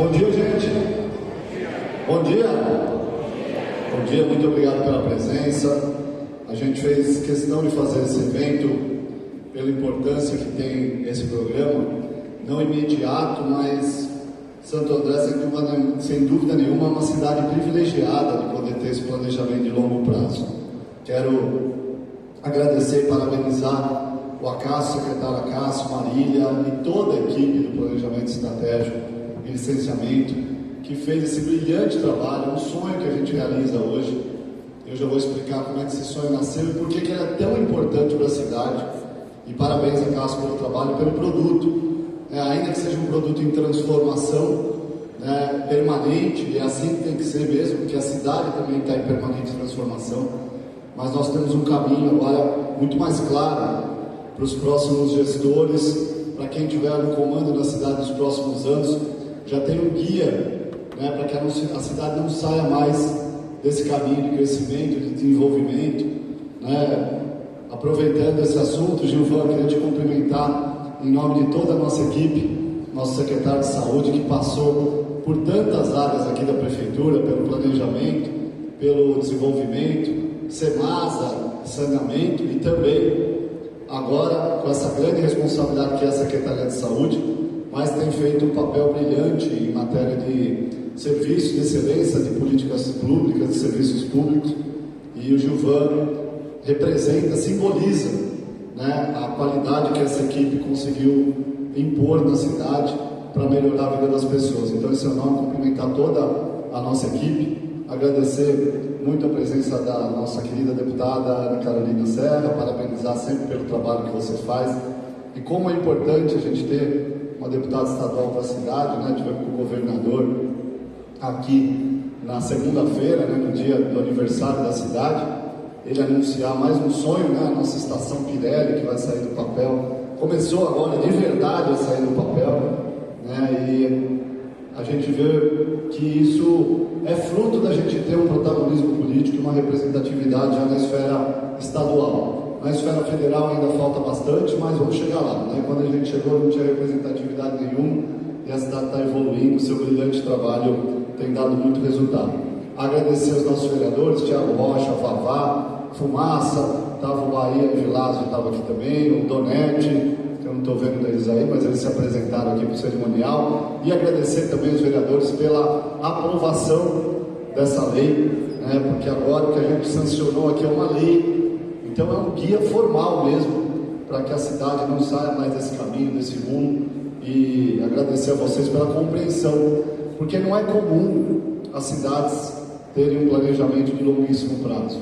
Bom dia, gente. Bom dia. Bom dia, muito obrigado pela presença. A gente fez questão de fazer esse evento pela importância que tem esse programa, não imediato, mas Santo André, sem dúvida nenhuma, é uma cidade privilegiada de poder ter esse planejamento de longo prazo. Quero agradecer e parabenizar o Acácio, o secretário Acácio, Marília e toda a equipe do Planejamento Estratégico e Licenciamento, que fez esse brilhante trabalho, um sonho que a gente realiza hoje. Eu já vou explicar como é que esse sonho nasceu e por que ele é tão importante para a cidade. E parabéns, Acácio, pelo trabalho e pelo produto. Ainda que seja um produto em transformação, permanente, e é assim que tem que ser mesmo, porque a cidade também está em permanente transformação. Mas nós temos um caminho agora muito mais claro para os próximos gestores, para quem estiver no comando da cidade nos próximos anos, já tem um guia, para que a cidade não saia mais desse caminho de crescimento, de desenvolvimento. Aproveitando esse assunto, Gilvan, queria te cumprimentar em nome de toda a nossa equipe, nosso secretário de saúde, que passou por tantas áreas aqui da prefeitura, pelo planejamento, pelo desenvolvimento, Semasa, saneamento e também agora com essa grande responsabilidade que é a Secretaria de Saúde, mas tem feito um papel brilhante em matéria de serviços de excelência, de políticas públicas, de serviços públicos, e o Gilvan representa, simboliza, a qualidade que essa equipe conseguiu impor na cidade para melhorar a vida das pessoas. Então, esse é o nome, cumprimentar toda a nossa equipe, agradecer muito a presença da nossa querida deputada Ana Carolina Serra, parabenizar sempre pelo trabalho que você faz. E como é importante a gente ter uma deputada estadual para a cidade, tivemos com o governador aqui na segunda-feira, no dia do aniversário da cidade, ele anunciar mais um sonho, a nossa estação Pirelli, que vai sair do papel. Começou agora de verdade a sair do papel, e a gente vê que isso é fruto da gente ter um protagonismo político e uma representatividade já na esfera estadual. Na esfera federal ainda falta bastante, mas vamos chegar lá. Quando a gente chegou não tinha representatividade nenhuma e a cidade está evoluindo, o seu brilhante trabalho tem dado muito resultado. Agradecer aos nossos vereadores, Thiago Rocha, Vavá, Fumaça, estava o Bahia Vilásio, estava aqui também, o Donete, que eu não estou vendo eles aí, mas eles se apresentaram aqui para o cerimonial, e agradecer também os vereadores pela aprovação dessa lei, porque agora o que a gente sancionou aqui é uma lei, então é um guia formal mesmo, para que a cidade não saia mais desse caminho, desse rumo, e agradecer a vocês pela compreensão, porque não é comum as cidades terem um planejamento de longuíssimo prazo.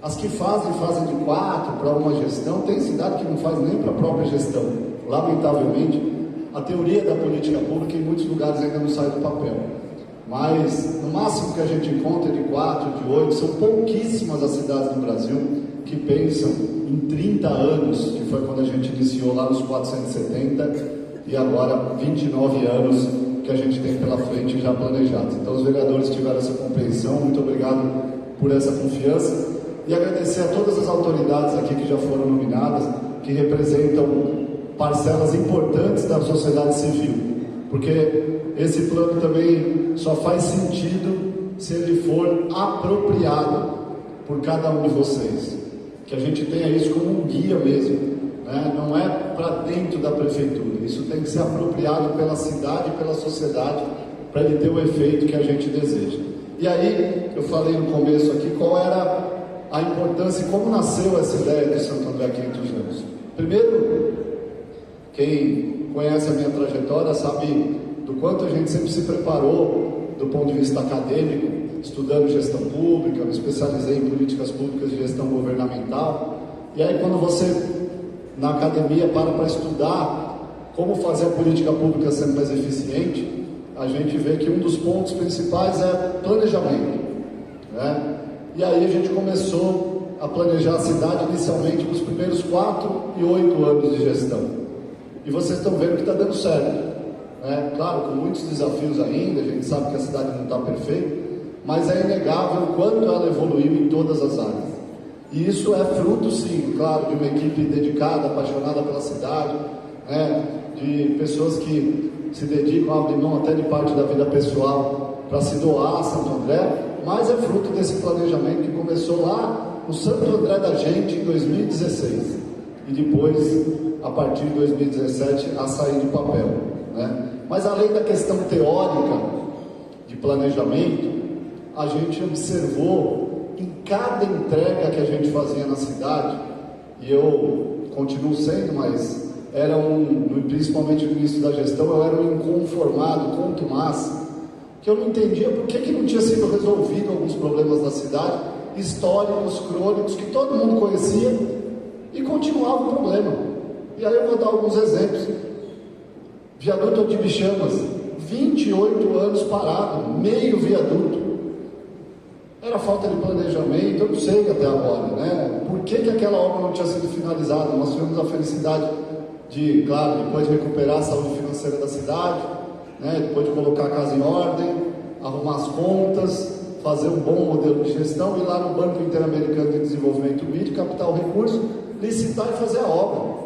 As que fazem de 4 para uma gestão, tem cidade que não faz nem para a própria gestão. Lamentavelmente, a teoria da política pública em muitos lugares ainda não sai do papel. Mas, no máximo que a gente encontra de 4, de 8, são pouquíssimas as cidades do Brasil que pensam em 30 anos, que foi quando a gente iniciou lá nos 470, e agora 29 anos que a gente tem pela frente já planejados. Então, os vereadores tiveram essa compreensão, muito obrigado por essa confiança, e agradecer a todas as autoridades aqui que já foram nominadas, que representam parcelas importantes da sociedade civil, porque esse plano também só faz sentido se ele for apropriado por cada um de vocês, que a gente tenha isso como um guia mesmo, não é para dentro da prefeitura, isso tem que ser apropriado pela cidade e pela sociedade para ele ter o efeito que a gente deseja. E aí, eu falei no começo aqui qual era a importância e como nasceu essa ideia de Santo André há 500 anos. Primeiro, quem conhece a minha trajetória sabe do quanto a gente sempre se preparou do ponto de vista acadêmico, estudando gestão pública, me especializei em políticas públicas de gestão governamental, e aí quando você, na academia, para estudar como fazer a política pública ser mais eficiente, a gente vê que um dos pontos principais é planejamento, E aí a gente começou a planejar a cidade inicialmente nos primeiros 4 e 8 anos de gestão. E vocês estão vendo que está dando certo. Claro, com muitos desafios ainda, a gente sabe que a cidade não está perfeita, mas é inegável o quanto ela evoluiu em todas as áreas. E isso é fruto, sim, claro, de uma equipe dedicada, apaixonada pela cidade, de pessoas que se dedicam a abrir mão até de parte da vida pessoal para se doar a Santo André, mas é fruto desse planejamento que começou lá no Santo André da gente em 2016 e depois, a partir de 2017, a sair de papel, né? Mas além da questão teórica de planejamento, a gente observou em cada entrega que a gente fazia na cidade, e eu continuo sendo, mas principalmente no início da gestão, eu era um inconformado, contumaz, que eu não entendia por que não tinha sido resolvido alguns problemas da cidade, históricos, crônicos, que todo mundo conhecia, e continuava o problema. E aí eu vou dar alguns exemplos. Viaduto Altibichamas, 28 anos parado, meio viaduto. Era falta de planejamento, eu não sei até agora, né? Por que aquela obra não tinha sido finalizada? Nós tivemos a felicidade de, claro, depois de recuperar a saúde financeira da cidade, né? Depois de colocar a casa em ordem, arrumar as contas, fazer um bom modelo de gestão, ir lá no Banco Interamericano de Desenvolvimento BID, captar o recurso, licitar e fazer a obra.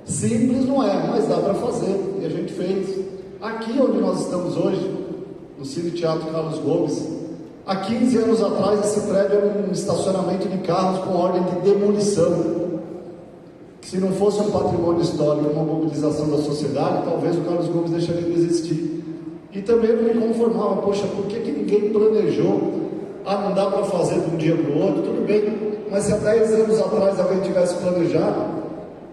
Simples não é, mas dá para fazer, e a gente fez. Aqui onde nós estamos hoje, no Cine Teatro Carlos Gomes, há 15 anos atrás esse prédio era um estacionamento de carros com ordem de demolição. Se não fosse um patrimônio histórico, uma mobilização da sociedade, talvez o Carlos Gomes deixaria de existir. E também eu me conformava, poxa, por que ninguém planejou? Não dá para fazer de um dia para o outro, tudo bem, mas se há 10 anos atrás alguém tivesse planejado,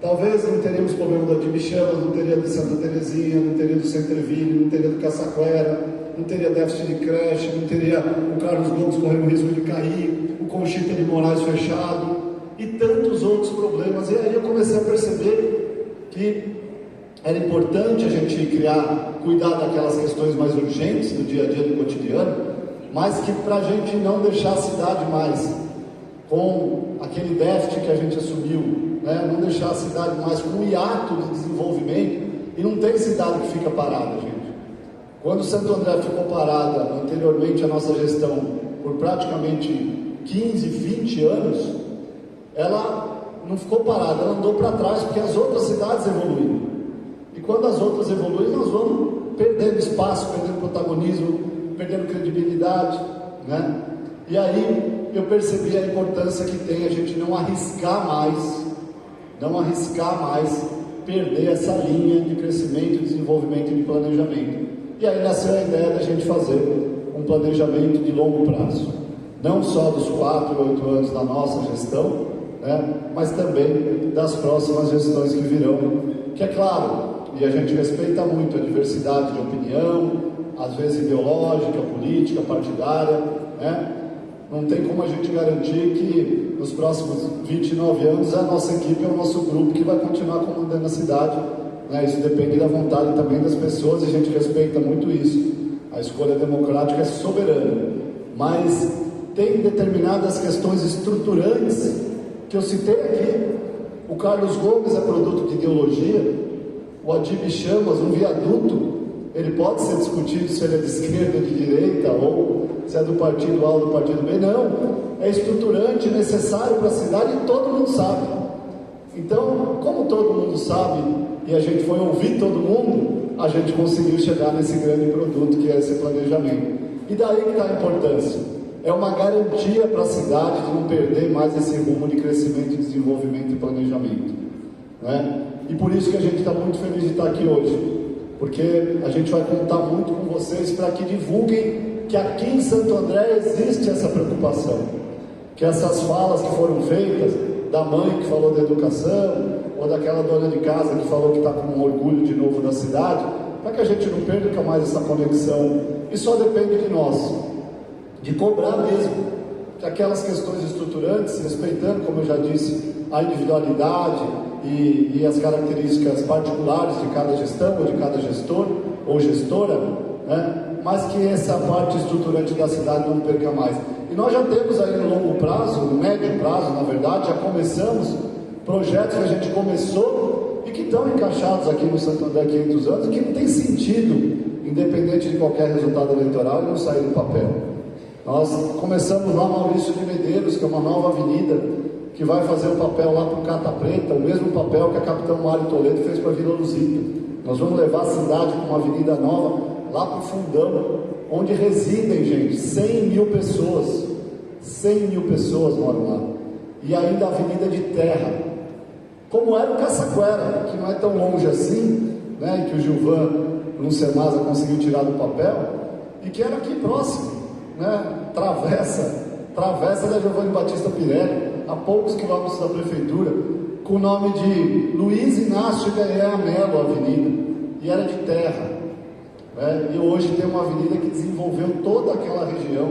talvez não teríamos problema do Altibichamas, não teria de Santa Terezinha, não teria do Centerville, não teria do Caçaquera, não teria déficit de creche, não teria o Carlos Gomes correndo risco de cair, o Conchita de Moraes fechado e tantos outros problemas. E aí eu comecei a perceber que era importante a gente cuidar daquelas questões mais urgentes do dia a dia, do cotidiano, mas que para a gente não deixar a cidade mais com aquele déficit que a gente assumiu, né? Não deixar a cidade mais com um hiato de desenvolvimento, e não tem cidade que fica parada, gente. Quando Santo André ficou parada anteriormente à nossa gestão por praticamente 15, 20 anos, ela não ficou parada, ela andou para trás, porque as outras cidades evoluíram. E quando as outras evoluem, nós vamos perdendo espaço, perdendo protagonismo, perdendo credibilidade, né? E aí eu percebi a importância que tem a gente não arriscar mais perder essa linha de crescimento, desenvolvimento e de planejamento. E aí nasceu a ideia da gente fazer um planejamento de longo prazo, não só dos 4, 8 anos da nossa gestão, né, mas também das próximas gestões que virão, que é claro, e a gente respeita muito a diversidade de opinião, às vezes ideológica, política, partidária, né? Não tem como a gente garantir que nos próximos 29 anos a nossa equipe é o nosso grupo que vai continuar comandando a cidade, né? Isso depende da vontade também das pessoas, e a gente respeita muito isso. A escolha democrática é soberana, mas tem determinadas questões estruturantes que eu citei aqui. O Carlos Gomes é produto de ideologia. O Altibichamas, um viaduto, ele pode ser discutido se ele é de esquerda ou de direita, ou se é do partido A ou do partido B. Não, é estruturante, necessário para a cidade, e todo mundo sabe. Então, como todo mundo sabe, e a gente foi ouvir todo mundo, a gente conseguiu chegar nesse grande produto que é esse planejamento. E daí que está a importância. É uma garantia para a cidade de não perder mais esse rumo de crescimento, desenvolvimento e planejamento, né? E por isso que a gente está muito feliz de estar aqui hoje, porque a gente vai contar muito com vocês para que divulguem que aqui em Santo André existe essa preocupação, que essas falas que foram feitas, da mãe que falou da educação, ou daquela dona de casa que falou que está com um orgulho de novo da cidade, para que a gente não perca mais essa conexão. E só depende de nós, de cobrar mesmo, que aquelas questões estruturantes, respeitando, como eu já disse, a individualidade e as características particulares de cada gestão, ou de cada gestor ou gestora, né? Mas que essa parte estruturante da cidade não perca mais. E nós já temos aí no longo prazo, no médio prazo, na verdade, já começamos projetos que a gente começou e que estão encaixados aqui no Santo André há 500 anos, e que não tem sentido, independente de qualquer resultado eleitoral, não sair do papel. Nós começamos lá Maurício de Medeiros, que é uma nova avenida, que vai fazer o papel lá para o Cata Preta, o mesmo papel que a Capitão Mário Toledo fez para a Vila Luzita. Nós vamos levar a cidade com uma avenida nova lá para o fundão, onde residem, gente, 100 mil pessoas. 100 mil pessoas moram lá. E ainda a avenida de terra, como era o Caçaquera, que não é tão longe assim, né, que o Gilvan, no Semasa, conseguiu tirar do papel, e que era aqui próximo, né, travessa da Giovanni Batista Pirelli, a poucos quilômetros da prefeitura, com o nome de Luiz Inácio Ganhar Melo, a avenida, e era de terra, né, e hoje tem uma avenida que desenvolveu toda aquela região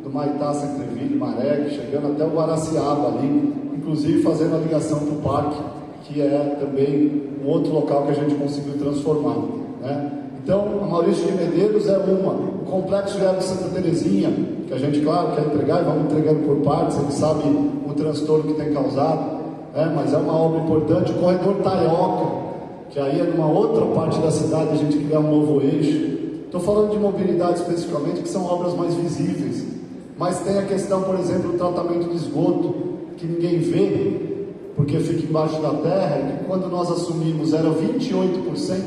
do Maitá, Centreville, Maré, chegando até o Guaraciaba ali, inclusive fazendo a ligação para o parque, que é também um outro local que a gente conseguiu transformar, né? Então, a Maurício de Medeiros é uma, o Complexo Geral de Santa Terezinha, que a gente, claro, quer entregar e vamos entregando por partes, a gente sabe o transtorno que tem causado, né? Mas é uma obra importante. O Corredor Taioca, que aí é numa outra parte da cidade, a gente criar um novo eixo. Estou falando de mobilidade especificamente, que são obras mais visíveis, mas tem a questão, por exemplo, do tratamento de esgoto, que ninguém vê, porque fica embaixo da terra, e que quando nós assumimos era 28%,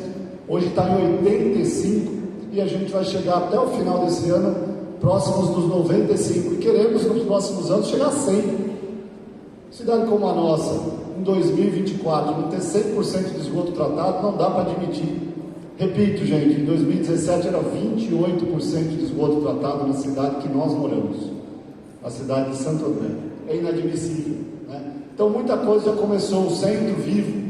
hoje está em 85%, e a gente vai chegar até o final desse ano próximos dos 95%, e queremos nos próximos anos chegar a 100%. Cidade como a nossa, em 2024, não ter 100% de esgoto tratado, não dá para admitir. Repito, gente, em 2017 era 28% de esgoto tratado na cidade que nós moramos, a cidade de Santo André. É inadmissível, né? Então muita coisa já começou. O Centro Vivo,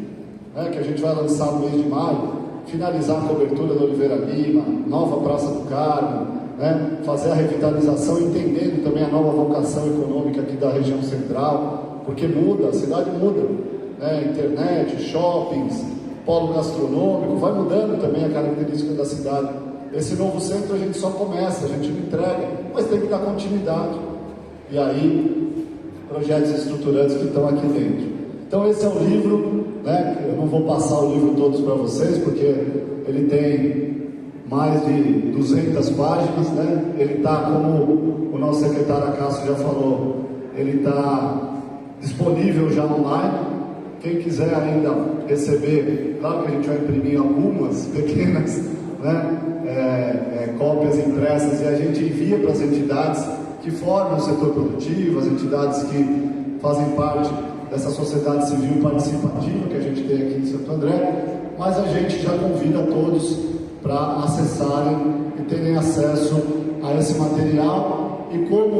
né, que a gente vai lançar no mês de maio, finalizar a cobertura da Oliveira Lima, nova Praça do Carmo, né, fazer a revitalização, entendendo também a nova vocação econômica aqui da região central, porque muda, a cidade muda, né, internet, shoppings, polo gastronômico, vai mudando também a característica da cidade. Esse novo centro a gente só começa, a gente não entrega, mas tem que dar continuidade. E aí, projetos estruturantes que estão aqui dentro. Então esse é o livro, né? Eu não vou passar o livro todos para vocês, porque ele tem mais de 200 páginas, né? Ele está, como o nosso secretário Acácio já falou, ele está disponível já online. Quem quiser ainda receber, claro que a gente vai imprimir algumas pequenas, né? Cópias impressas, e a gente envia para as entidades que formam o setor produtivo, as entidades que fazem parte dessa sociedade civil participativa que a gente tem aqui em Santo André, mas a gente já convida todos para acessarem e terem acesso a esse material, e como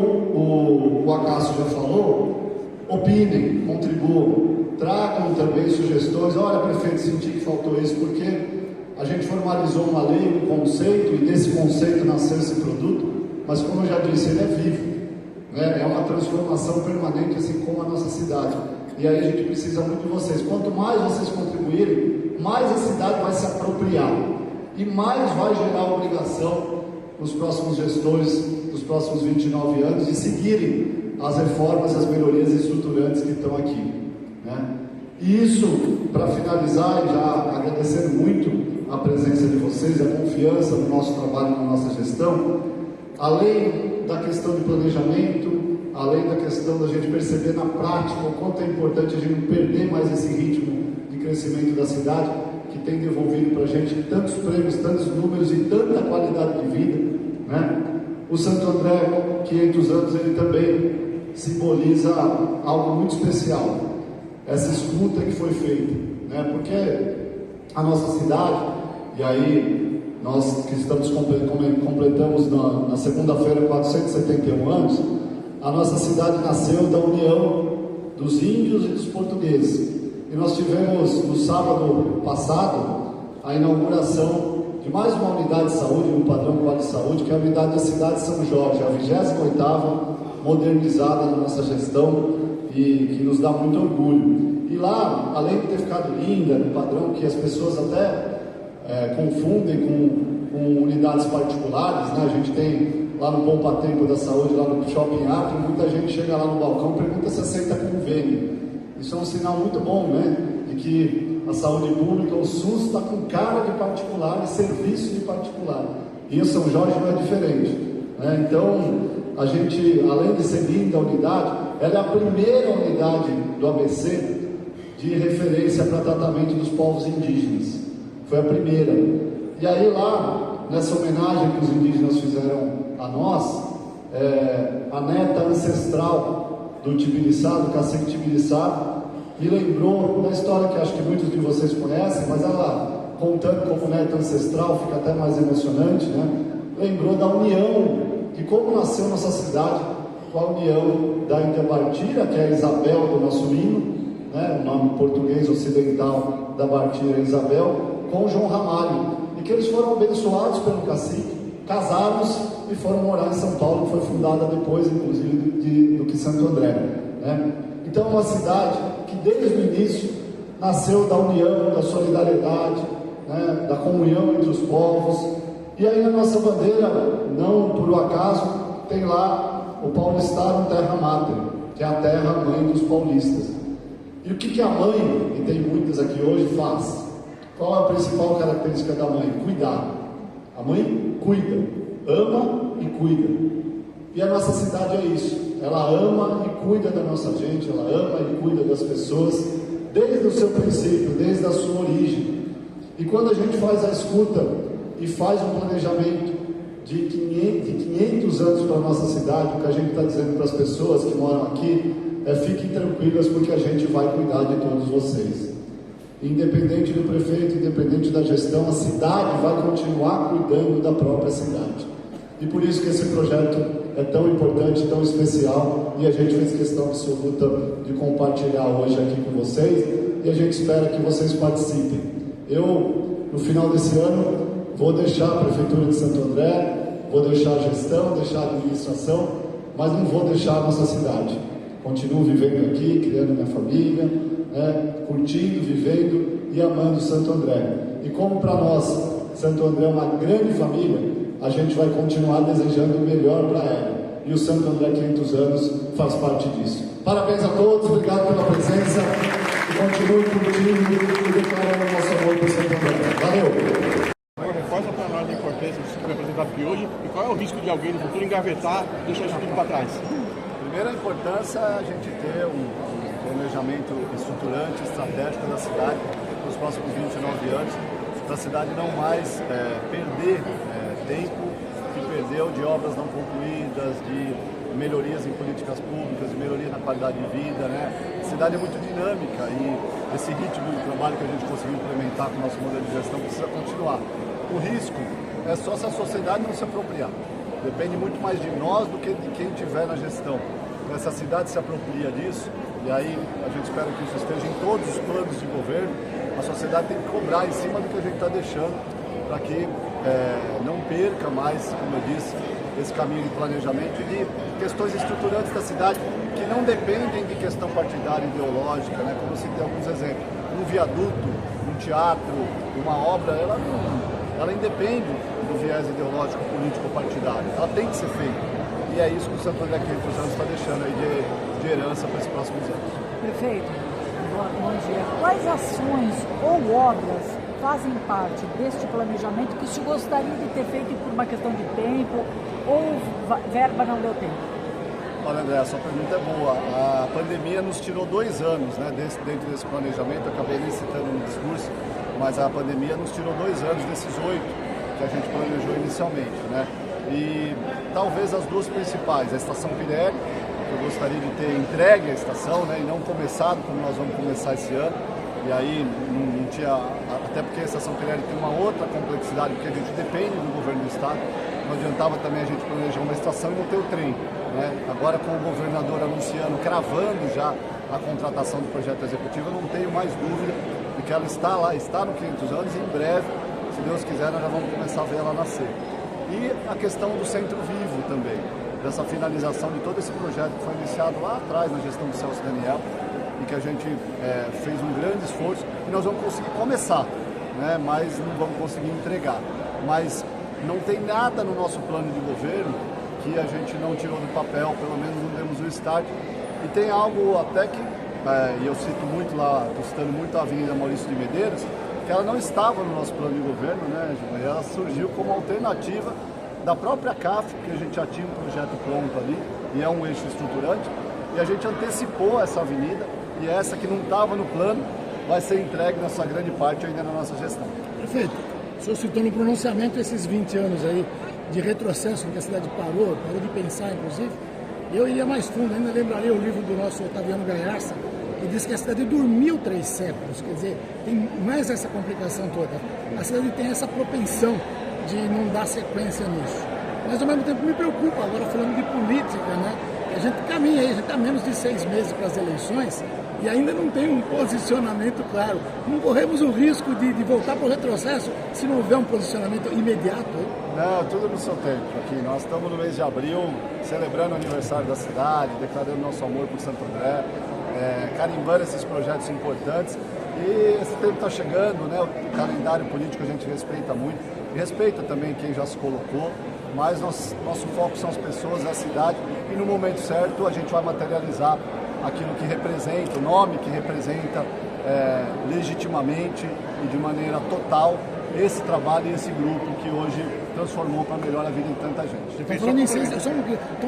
o Acácio já falou, opinem, contribuam, tragam também sugestões. Olha, prefeito, senti que faltou isso, porque a gente formalizou uma lei, um conceito, e desse conceito nasceu esse produto, mas como eu já disse, ele é vivo, né? É uma transformação permanente, assim como a nossa cidade, e aí a gente precisa muito de vocês. Quanto mais vocês contribuírem, mais a cidade vai se apropriar, e mais vai gerar obrigação nos próximos gestores dos próximos 29 anos de seguirem as reformas e as melhorias estruturantes que estão aqui, né? E isso, para finalizar, e já agradecendo muito a presença de vocês, a confiança no nosso trabalho, na nossa gestão, além da questão de planejamento, além da questão da gente perceber na prática o quanto é importante a gente não perder mais esse ritmo de crescimento da cidade, que tem devolvido para a gente tantos prêmios, tantos números e tanta qualidade de vida, né? O Santo André, 500 anos, ele também simboliza algo muito especial, essa escuta que foi feita, né? Porque a nossa cidade, e aí nós que estamos completamos na segunda-feira 471 anos, a nossa cidade nasceu da união dos índios e dos portugueses, e nós tivemos no sábado passado a inauguração de mais uma unidade de saúde, um padrão Quali Saúde, que é a unidade da cidade de São Jorge, a 28ª modernizada na nossa gestão, e que nos dá muito orgulho. E lá, além de ter ficado linda, no padrão que as pessoas até confundem com unidades particulares, né? A gente tem lá no Poupa Tempo da Saúde, lá no Shopping Acre, muita gente chega lá no balcão e pergunta se aceita convênio. Isso é um sinal muito bom, né? De que a saúde pública, o SUS, está com cara de particular e serviço de particular. E o São Jorge não é diferente, né? Então, a gente, além de ser linda a unidade, ela é a primeira unidade do ABC de referência para tratamento dos povos indígenas. foi a primeira. E aí lá, nessa homenagem que os indígenas fizeram a nós, a neta ancestral do Tibiriçá, do cacique Tibiriçá, me lembrou uma história que acho que muitos de vocês conhecem, mas ela, contando como neta ancestral, fica até mais emocionante, né? Lembrou da união, de como nasceu nossa cidade, com a união da Índia Bartira, que é a Isabel do nosso hino, né? O nome português ocidental da Bartira é Isabel, com João Ramalho, e que eles foram abençoados pelo cacique, casados e foram morar em São Paulo, que foi fundada depois, inclusive, do que Santo André, né? Então, é uma cidade que desde o início nasceu da união, da solidariedade, né? Da comunhão entre os povos. E aí, na nossa bandeira, não por um acaso, tem lá o Paulistarum Terra Mater, que é a terra mãe dos paulistas. E o que a mãe, e tem muitas aqui hoje, faz? Qual é a principal característica da mãe? Cuidar. A mãe cuida, ama e cuida. E a nossa cidade é isso. Ela ama e cuida da nossa gente, ela ama e cuida das pessoas, desde o seu princípio, desde a sua origem. E quando a gente faz a escuta e faz um planejamento de 500 anos para a nossa cidade, o que a gente está dizendo para as pessoas que moram aqui é: fiquem tranquilas, porque a gente vai cuidar de todos vocês. Independente do prefeito, independente da gestão, a cidade vai continuar cuidando da própria cidade. E por isso que esse projeto é tão importante, tão especial, e a gente fez questão absoluta de compartilhar hoje aqui com vocês, e a gente espera que vocês participem. Eu, no final desse ano, vou deixar a Prefeitura de Santo André, vou deixar a gestão, deixar a administração, mas não vou deixar a nossa cidade. Continuo vivendo aqui, criando minha família, né, curtindo, vivendo e amando Santo André. E como para nós, Santo André é uma grande família, a gente vai continuar desejando o melhor para ela. E o Santo André 500 anos faz parte disso. Parabéns a todos, obrigado pela presença e continue curtindo e declarando o nosso amor por Santo André. Valeu! Reforça para nós a importância disso que foi apresentado aqui hoje e qual é o risco de alguém no futuro engavetar e deixar isso tudo para trás? Primeiro, a importância é a gente ter um planejamento estruturante, estratégico da cidade nos próximos 29 anos, para a cidade não mais perder tempo que perdeu de obras não concluídas, de melhorias em políticas públicas, de melhoria na qualidade de vida, né? A cidade é muito dinâmica e esse ritmo de trabalho que a gente conseguiu implementar com o nosso modelo de gestão precisa continuar. O risco é só se a sociedade não se apropriar. Depende muito mais de nós do que de quem estiver na gestão. Essa cidade se apropria disso, e aí a gente espera que isso esteja em todos os planos de governo. A sociedade tem que cobrar em cima do que a gente está deixando, para que não perca mais, como eu disse, esse caminho de planejamento e de questões estruturantes da cidade que não dependem de questão partidária, ideológica, né? Como eu citei alguns exemplos. Um viaduto, um teatro, uma obra, ela independe do viés ideológico, político ou partidário. Ela tem que ser feita. E é isso que o Santo André 500 anos está deixando aí de herança para esses próximos anos. Prefeito, bom dia. Quais ações ou obras fazem parte deste planejamento que o senhor gostaria de ter feito por uma questão de tempo ou verba não deu tempo? Olha, André, a sua pergunta é boa. A pandemia nos tirou 2 anos, né, dentro desse planejamento. Eu acabei nem citando no discurso, mas a pandemia nos tirou 2 anos desses 8 que a gente planejou inicialmente, né? E talvez as duas principais, a Estação Pirelli, que eu gostaria de ter entregue a estação, né, e não começado como nós vamos começar esse ano. E aí não tinha, até porque a Estação Pirelli tem uma outra complexidade, porque a gente depende do governo do estado. Não adiantava também a gente planejar uma estação e não ter o trem, né? Agora, com o governador anunciando, cravando já a contratação do projeto executivo, eu não tenho mais dúvida de que ela está lá, está no 500 anos, e em breve, se Deus quiser, nós já vamos começar a ver ela nascer. E a questão do Centro Vivo também, dessa finalização de todo esse projeto que foi iniciado lá atrás na gestão do Celso Daniel, e que a gente fez um grande esforço, e nós vamos conseguir começar, né, mas não vamos conseguir entregar. Mas não tem nada no nosso plano de governo que a gente não tirou do papel, pelo menos não demos o start. E tem algo até que, e eu cito muito lá, estou citando muito a Avenida Maurício de Medeiros, que ela não estava no nosso plano de governo, né, Gil? E ela surgiu como alternativa da própria CAF, que a gente já tinha um projeto pronto ali, e é um eixo estruturante, e a gente antecipou essa avenida, e essa que não estava no plano vai ser entregue nessa grande parte ainda na nossa gestão. Prefeito, o senhor citou no pronunciamento esses 20 anos aí de retrocesso que a cidade parou de pensar, inclusive. Eu iria mais fundo, ainda lembraria o livro do nosso Otaviano Gaiarsa, que diz que a cidade dormiu 3 séculos, quer dizer, tem mais essa complicação toda. A cidade tem essa propensão de não dar sequência nisso. Mas ao mesmo tempo me preocupa, agora falando de política, né? A gente caminha aí, a gente está menos de 6 meses para as eleições e ainda não tem um posicionamento claro. Não corremos o risco de voltar para o retrocesso se não houver um posicionamento imediato? Não, tudo no seu tempo aqui. Nós estamos no mês de abril, celebrando o aniversário da cidade, declarando nosso amor por Santo André, carimbando esses projetos importantes. E esse tempo está chegando, né? O calendário político a gente respeita muito, e respeita também quem já se colocou, mas nosso foco são as pessoas, a cidade, e no momento certo a gente vai materializar aquilo que representa, o nome que representa legitimamente e de maneira total esse trabalho e esse grupo que hoje transformou para melhor a vida de tanta gente. Estamos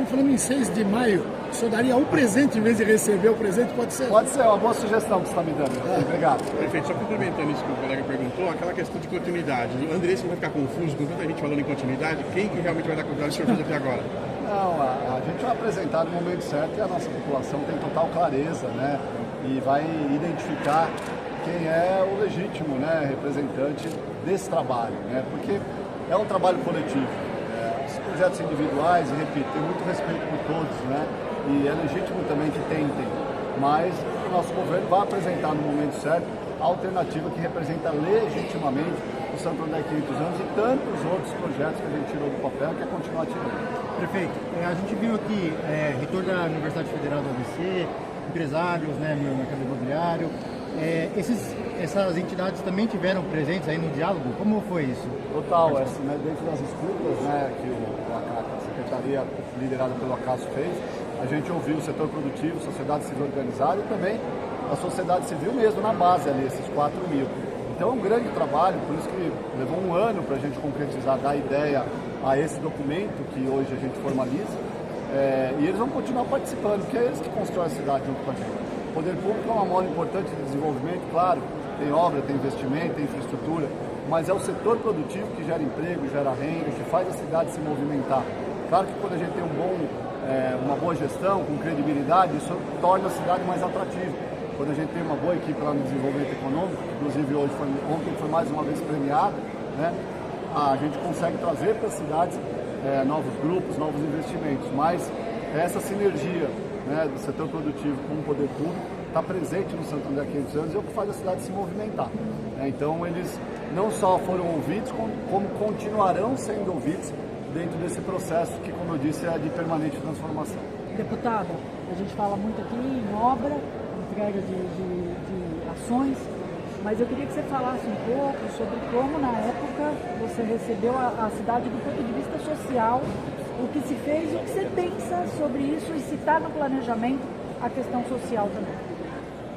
falando em 6 de maio, o senhor daria um presente em vez de receber o presente, pode ser? Pode ser, é uma boa sugestão que você está me dando. Obrigado. Prefeito, só complementando isso que o colega perguntou, aquela questão de continuidade. O Andressa vai ficar confuso com tanta gente falando em continuidade, quem que realmente vai dar continuidade ao senhor fez até agora? Não, a gente vai apresentar no momento certo e a nossa população tem total clareza, né? E vai identificar quem é o legítimo, né, representante desse trabalho, né? Porque é um trabalho coletivo. Os projetos individuais, e repito, tem muito respeito por todos, né? E é legítimo também que tentem, mas o nosso governo vai apresentar no momento certo a alternativa que representa legitimamente o Santo André 500 anos e tantos outros projetos que a gente tirou do papel e quer continuar tirando. Prefeito, a gente viu aqui reitor da Universidade Federal do ABC, empresários, né, no mercado imobiliário. Essas entidades também tiveram presentes aí no diálogo? Como foi isso? Total, né, dentro das escutas, né, que a secretaria liderada pelo Acácio fez, a gente ouviu o setor produtivo, sociedade civil organizada e também a sociedade civil mesmo na base ali, esses 4.000. Então é um grande trabalho, por isso que levou um ano para a gente concretizar, dar ideia a esse documento que hoje a gente formaliza, e eles vão continuar participando, porque é eles que constroem a cidade junto com a gente. O poder público é uma mola importante de desenvolvimento, claro, tem obra, tem investimento, tem infraestrutura, mas é o setor produtivo que gera emprego, gera renda, que faz a cidade se movimentar. Claro que quando a gente tem uma boa gestão, com credibilidade, isso torna a cidade mais atrativa. Quando a gente tem uma boa equipe lá no desenvolvimento econômico, inclusive ontem foi mais uma vez premiado, né, a gente consegue trazer para as cidades novos grupos, novos investimentos, mas essa sinergia, né, do setor produtivo com o poder público está presente no Santo André 500 anos e é o que faz a cidade se movimentar. Então eles não só foram ouvidos, como continuarão sendo ouvidos dentro desse processo que, como eu disse, é de permanente transformação. Deputado, a gente fala muito aqui em obra, entrega de ações, mas eu queria que você falasse um pouco sobre como, na época, você recebeu a cidade do ponto de vista social, o que se fez e o que você pensa sobre isso e se está no planejamento a questão social também.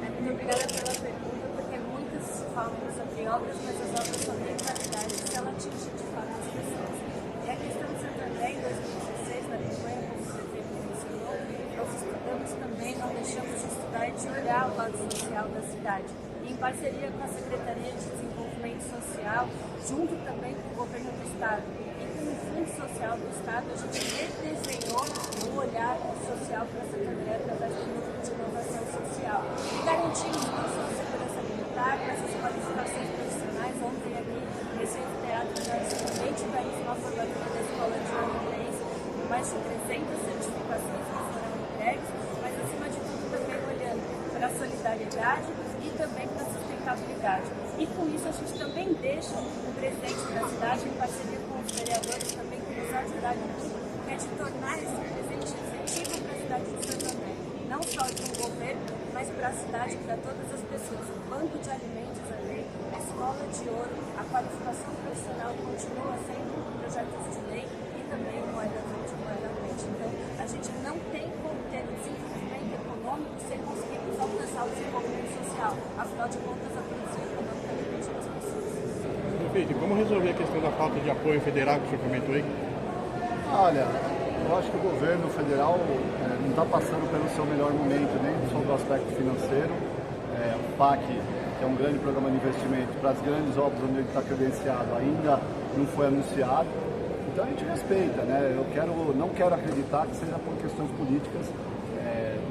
Muito obrigada pela pergunta, porque muitos falam sobre obras, mas as obras só têm qualidade se ela atingir de fato as pessoas. E a questão de Santo André, em 2016, na campanha, como o prefeito mencionou, nós estudamos também, não deixamos de estudar e de olhar o lado social da cidade. Em parceria com a Secretaria de Desenvolvimento Social, junto também com o governo do Estado e com o Fundo Social do Estado, a gente redesenhou o olhar social para Santo André através do núcleo de inovação social. E garantimos não só a segurança alimentar, mas as qualificações profissionais. Ontem aqui, nesse teatro, nós também tivemos uma formatura da Escola de Orlandês, com mais de 300 certificações que foram entregues, mas acima de tudo também olhando para a solidariedade e também para a sustentabilidade. E com isso a gente também deixa o presidente da cidade, em parceria com os vereadores também, que nos ajudaram muito, que é de tornar esse presente efetivo para a cidade de Santo André. Não só de um governo, mas para a cidade, para todas as pessoas. O banco de alimentos ali, a escola de ouro, a qualificação profissional continua sendo projetos de lei e também o moeda verde, moeda verde. Então, a gente não tem como ter o desenvolvimento econômico sem conseguirmos alcançar o desenvolvimento social. Afinal de contas, a produção econômica depende das pessoas. Prefeito, como resolver a questão da falta de apoio federal que o senhor comentou aí? Olha, eu acho que o governo federal não está passando pelo seu melhor momento, nem sobre o aspecto financeiro. O PAC que é um grande programa de investimento, para as grandes obras onde ele está credenciado, ainda não foi anunciado. Então a gente respeita, né? Não quero acreditar que seja por questões políticas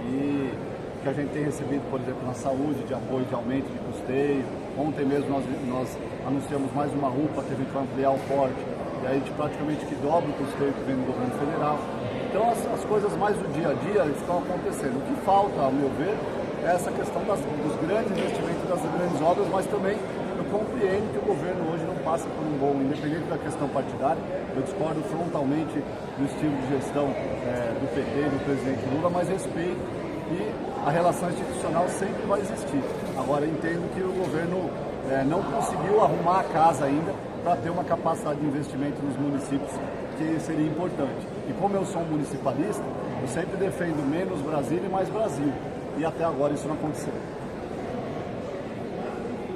e que a gente tem recebido, por exemplo, na saúde, de apoio de aumento de custeio. Ontem mesmo nós anunciamos mais uma UPA que a gente vai ampliar o porte, e aí a gente praticamente que dobra o custeio que vem do governo federal. Então as coisas mais do dia a dia estão acontecendo. O que falta, ao meu ver, é essa questão dos grandes investimentos, das grandes obras, mas também eu compreendo que o governo hoje não passa por um bom, independente da questão partidária. Eu discordo frontalmente do estilo de gestão do PT, do presidente Lula, mas respeito, e a relação institucional sempre vai existir. Agora, entendo que o governo não conseguiu arrumar a casa ainda para ter uma capacidade de investimento nos municípios, que seria importante. E como eu sou um municipalista, eu sempre defendo menos Brasília e mais Brasil. E até agora isso não aconteceu.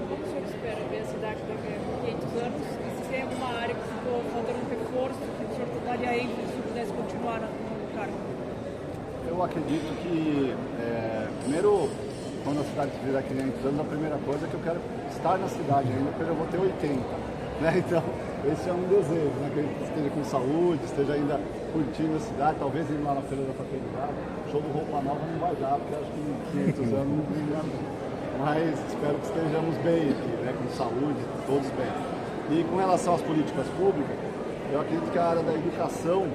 Como o senhor espera ver a cidade daqui a 500 anos? E se tem alguma área que ficou faltando um reforço, que o senhor daria ênfase se pudesse continuar no cargo? Eu acredito que, primeiro, quando a cidade fizer 500 anos, a primeira coisa é que eu quero estar na cidade ainda, porque eu vou ter 80. Né? Então, esse é um desejo, né? Que ele esteja com saúde, esteja ainda curtindo a cidade, talvez indo lá na Feira da Fraternidade. Show do Roupa Nova não vai dar, porque acho que em 500 anos não vai dar. Mas espero que estejamos bem aqui, né? Com saúde, todos bem. E com relação às políticas públicas, eu acredito que a área da educação,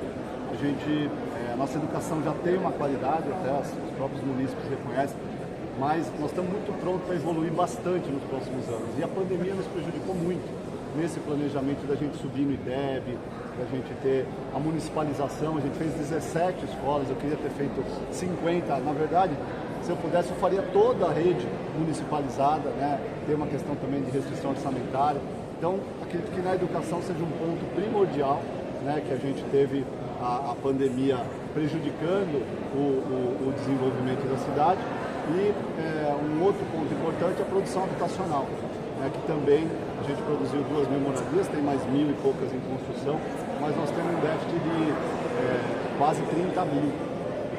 a nossa educação já tem uma qualidade, até os próprios munícipes reconhecem, mas nós estamos muito prontos para evoluir bastante nos próximos anos. E a pandemia nos prejudicou muito nesse planejamento da gente subir no IDEB, da gente ter a municipalização. A gente fez 17 escolas, eu queria ter feito 50. Na verdade, se eu pudesse, eu faria toda a rede municipalizada, né? Tem uma questão também de restrição orçamentária. Então, acredito que na educação seja um ponto primordial, né? Que a gente teve a pandemia prejudicando o desenvolvimento da cidade. E um outro ponto importante é a produção habitacional, né, que também a gente produziu 2 mil moradias, tem mais 1.000 e poucas em construção, mas nós temos um déficit de quase 30 mil.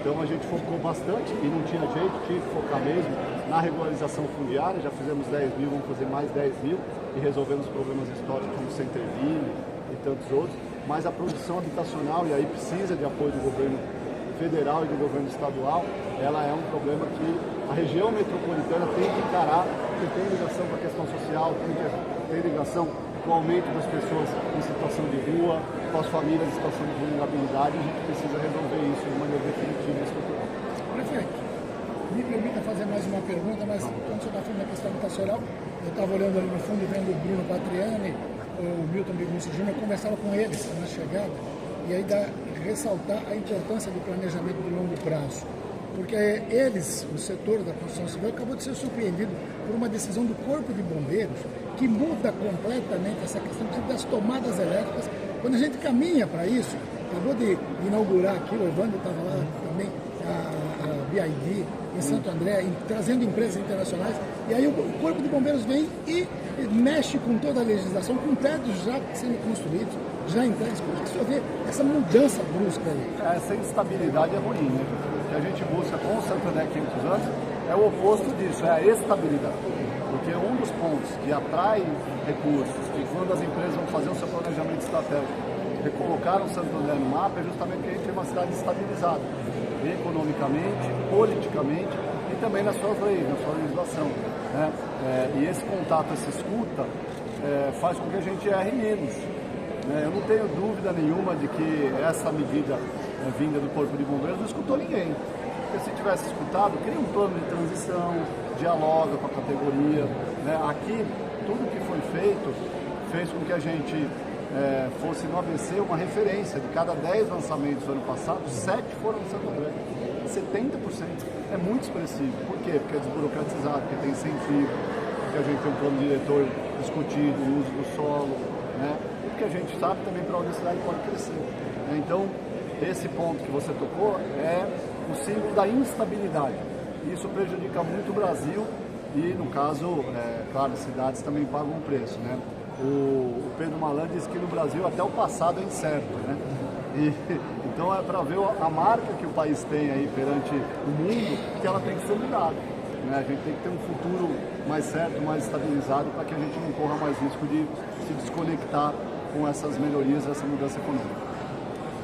Então a gente focou bastante e não tinha jeito, tinha que focar mesmo na regularização fundiária. Já fizemos 10 mil, vamos fazer mais 10 mil e resolvemos problemas históricos como Centerville e tantos outros. Mas a produção habitacional, e aí precisa de apoio do governo federal e do governo estadual, ela é um problema que a região metropolitana tem que encarar, porque tem ligação com a questão social, tem ligação com o aumento das pessoas em situação de rua, com as famílias em situação de vulnerabilidade. A gente precisa resolver isso de maneira definitiva e estrutural. Prefeito, me permita fazer mais uma pergunta, mas quando você está falando da questão habitacional, eu estava olhando ali no fundo, vendo o Bruno Patriani, o Milton Bigunci Júnior, eu conversava com eles na chegada, e aí ressaltar a importância do planejamento de longo prazo. Porque eles, o setor da construção civil, acabou de ser surpreendido por uma decisão do Corpo de Bombeiros que muda completamente essa questão das tomadas elétricas. Quando a gente caminha para isso, acabou de inaugurar aqui, o Evandro estava lá também, a BID em Santo André, trazendo empresas internacionais, e aí o Corpo de Bombeiros vem e mexe com toda a legislação, com prédios já sendo construídos, já entregues. Como é que o senhor vê essa mudança brusca aí? Essa instabilidade é ruim, né? O que a gente busca com o Santo André 500 anos é o oposto disso, é a estabilidade. Porque um dos pontos que atrai recursos, e quando as empresas vão fazer o seu planejamento estratégico, recolocar o Santo André no mapa, é justamente porque a gente tem uma cidade estabilizada, economicamente, politicamente e também nas suas leis, na sua legislação. Né? E esse contato, essa escuta, faz com que a gente erre menos. Eu não tenho dúvida nenhuma de que essa medida vinda do Corpo de Bombeiros não escutou ninguém. Porque se tivesse escutado, cria um plano de transição, dialoga com a categoria. Aqui, tudo que foi feito fez com que a gente fosse no ABC uma referência. De cada 10 lançamentos do ano passado, 7 foram no Santo André. 70%. É muito expressivo. Por quê? Porque é desburocratizado, porque tem incentivo, porque a gente tem um plano diretor discutido, o uso do solo, e porque a gente sabe também para onde a cidade pode crescer. Então, esse ponto que você tocou é o símbolo da instabilidade. Isso prejudica muito o Brasil e, no caso, claro, as cidades também pagam um preço. O Pedro Malan disse que no Brasil até o passado é incerto. Então é para ver a marca que o país tem aí perante o mundo, que ela tem que ser mudada. né? A gente tem que ter um futuro mais certo, mais estabilizado, para que a gente não corra mais risco de se desconectar com essas melhorias, essa mudança econômica.